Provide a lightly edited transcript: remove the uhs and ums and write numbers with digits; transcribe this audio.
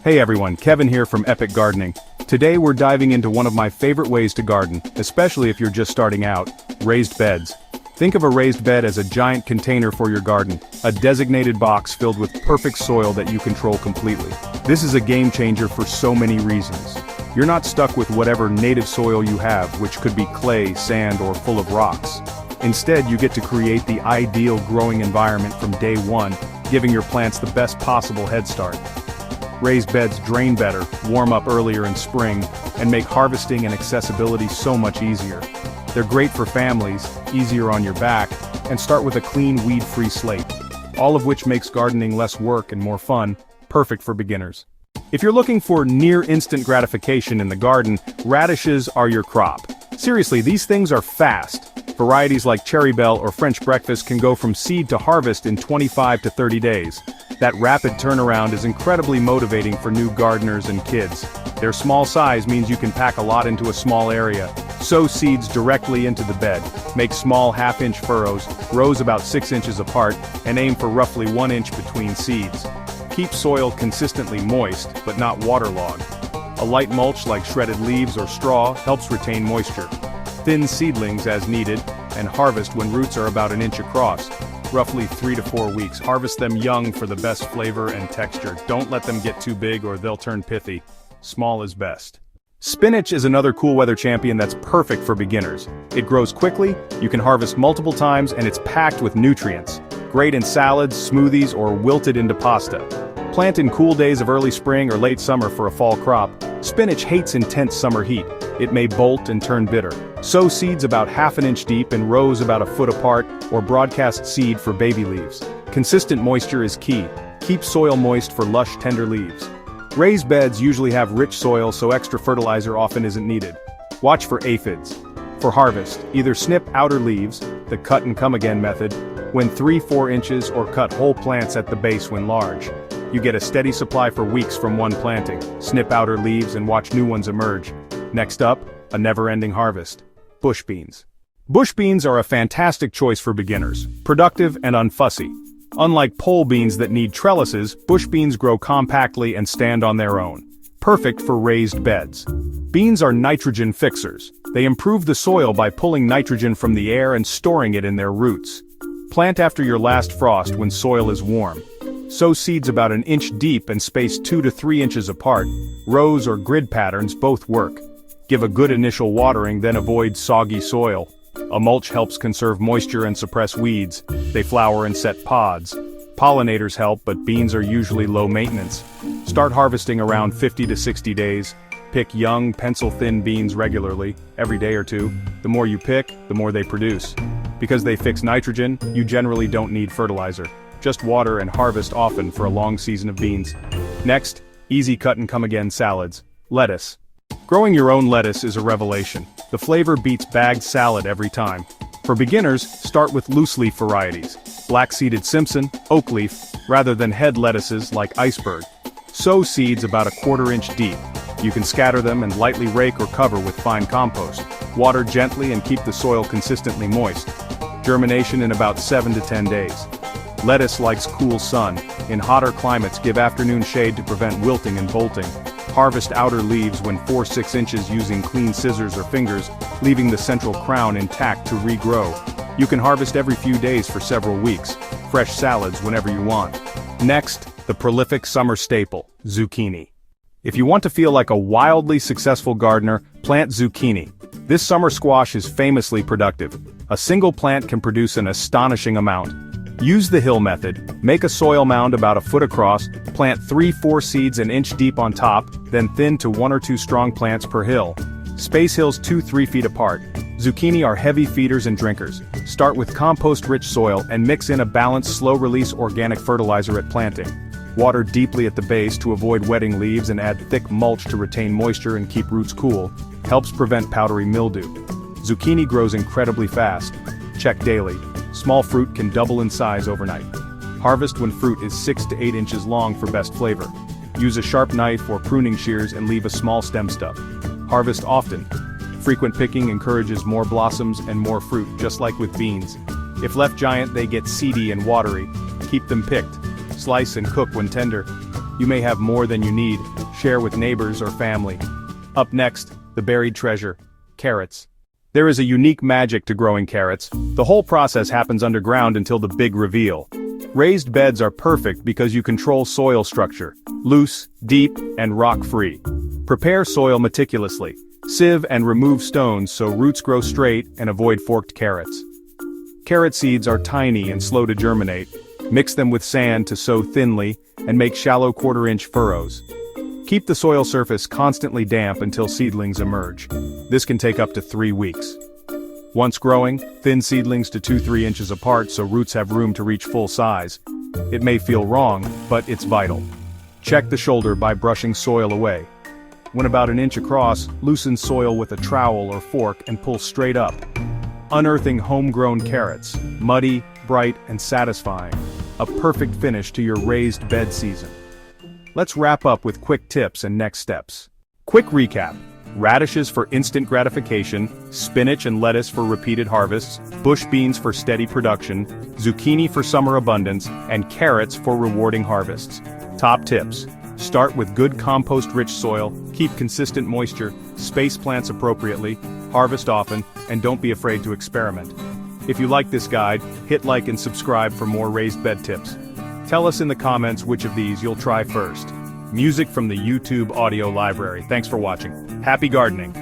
Hey everyone, Kevin here from Epic Gardening. Today we're diving into one of my favorite ways to garden, especially if you're just starting out: raised beds. Think of a raised bed as a giant container for your garden, a designated box filled with perfect soil that you control completely. This is a game changer for so many reasons. You're not stuck with whatever native soil you have, which could be clay, sand, or full of rocks. Instead, you get to create the ideal growing environment from day one, giving your plants the best possible head start. Raised beds drain better, warm up earlier in spring, and make harvesting and accessibility so much easier. They're great for families, easier on your back, and start with a clean, weed-free slate. All of which makes gardening less work and more fun, perfect for beginners. If you're looking for near-instant gratification in the garden, radishes are your crop. Seriously, these things are fast. Varieties like Cherry Belle or French Breakfast can go from seed to harvest in 25 to 30 days. That rapid turnaround is incredibly motivating for new gardeners and kids. Their small size means you can pack a lot into a small area. Sow seeds directly into the bed, make small half-inch furrows, rows about 6 inches apart, and aim for roughly 1 inch between seeds. Keep soil consistently moist, but not waterlogged. A light mulch like shredded leaves or straw helps retain moisture. Thin seedlings as needed, and harvest when roots are about 1 inch across. Roughly 3 to 4 weeks. Harvest them young for the best flavor and texture. Don't let them get too big or they'll turn pithy. Small is best. Spinach is another cool weather champion that's perfect for beginners. It grows quickly, you can harvest multiple times, and it's packed with nutrients. Great in salads, smoothies, or wilted into pasta. Plant in cool days of early spring or late summer for a fall crop. Spinach hates intense summer heat. It may bolt and turn bitter. Sow seeds about 1/2 inch deep in rows about 1 foot apart, or broadcast seed for baby leaves. Consistent moisture is key. Keep soil moist for lush, tender leaves. Raised beds usually have rich soil, so extra fertilizer often isn't needed. Watch for aphids. For harvest, either snip outer leaves, the cut and come again method, when 3-4 inches, or cut whole plants at the base when large. You get a steady supply for weeks from one planting. Snip outer leaves and watch new ones emerge. Next up, a never-ending harvest. Bush beans. Bush beans are a fantastic choice for beginners, productive and unfussy. Unlike pole beans that need trellises, bush beans grow compactly and stand on their own. Perfect for raised beds. Beans are nitrogen fixers. They improve the soil by pulling nitrogen from the air and storing it in their roots. Plant after your last frost when soil is warm. Sow seeds about 1 inch deep and space 2 to 3 inches apart. Rows or grid patterns both work. Give a good initial watering, then avoid soggy soil. A mulch helps conserve moisture and suppress weeds. They flower and set pods. Pollinators help, but beans are usually low maintenance. Start harvesting around 50 to 60 days. Pick young, pencil-thin beans regularly, every day or two. The more you pick, the more they produce. Because they fix nitrogen, you generally don't need fertilizer. Just water and harvest often for a long season of beans. Next, easy cut and come again salads. Lettuce. Growing your own lettuce is a revelation. The flavor beats bagged salad every time. For beginners, start with loose leaf varieties. Black-seeded Simpson, oak leaf, rather than head lettuces like iceberg. Sow seeds about 1/4 inch deep. You can scatter them and lightly rake or cover with fine compost. Water gently and keep the soil consistently moist. Germination in about 7 to 10 days. Lettuce likes cool sun. In hotter climates, give afternoon shade to prevent wilting and bolting. Harvest outer leaves when 4-6 inches using clean scissors or fingers, leaving the central crown intact to regrow. You can harvest every few days for several weeks. Fresh salads whenever you want. Next, the prolific summer staple, zucchini. If you want to feel like a wildly successful gardener, plant zucchini. This summer squash is famously productive. A single plant can produce an astonishing amount. Use the hill method. Make a soil mound about 1 foot across, plant 3-4 seeds 1 inch deep on top, then thin to 1 or 2 strong plants per hill. Space hills 2-3 feet apart. Zucchini are heavy feeders and drinkers. Start with compost-rich soil and mix in a balanced slow-release organic fertilizer at planting. Water deeply at the base to avoid wetting leaves and add thick mulch to retain moisture and keep roots cool. Helps prevent powdery mildew. Zucchini grows incredibly fast. Check daily. Small fruit can double in size overnight. Harvest when fruit is 6 to 8 inches long for best flavor. Use a sharp knife or pruning shears and leave a small stem stub. Harvest often. Frequent picking encourages more blossoms and more fruit, just like with beans. If left giant, they get seedy and watery. Keep them picked. Slice and cook when tender. You may have more than you need. Share with neighbors or family. Up next, the buried treasure, carrots. There is a unique magic to growing carrots. The whole process happens underground until the big reveal. Raised beds are perfect because you control soil structure, loose, deep, and rock-free. Prepare soil meticulously. Sieve and remove stones so roots grow straight and avoid forked carrots. Carrot seeds are tiny and slow to germinate. Mix them with sand to sow thinly and make shallow quarter-inch furrows. Keep the soil surface constantly damp until seedlings emerge. This can take up to 3 weeks. Once growing, thin seedlings to 2-3 inches apart so roots have room to reach full size. It may feel wrong, but it's vital. Check the shoulder by brushing soil away. When about an inch across, loosen soil with a trowel or fork and pull straight up. Unearthing homegrown carrots, muddy, bright, and satisfying. A perfect finish to your raised bed season. Let's wrap up with quick tips and next steps. Quick recap. Radishes for instant gratification, spinach and lettuce for repeated harvests, bush beans for steady production, zucchini for summer abundance, and carrots for rewarding harvests. Top tips. Start with good compost-rich soil, keep consistent moisture, space plants appropriately, harvest often, and don't be afraid to experiment. If you like this guide, hit like and subscribe for more raised bed tips. Tell us in the comments which of these you'll try first. Music from the YouTube audio library. Thanks for watching. Happy gardening!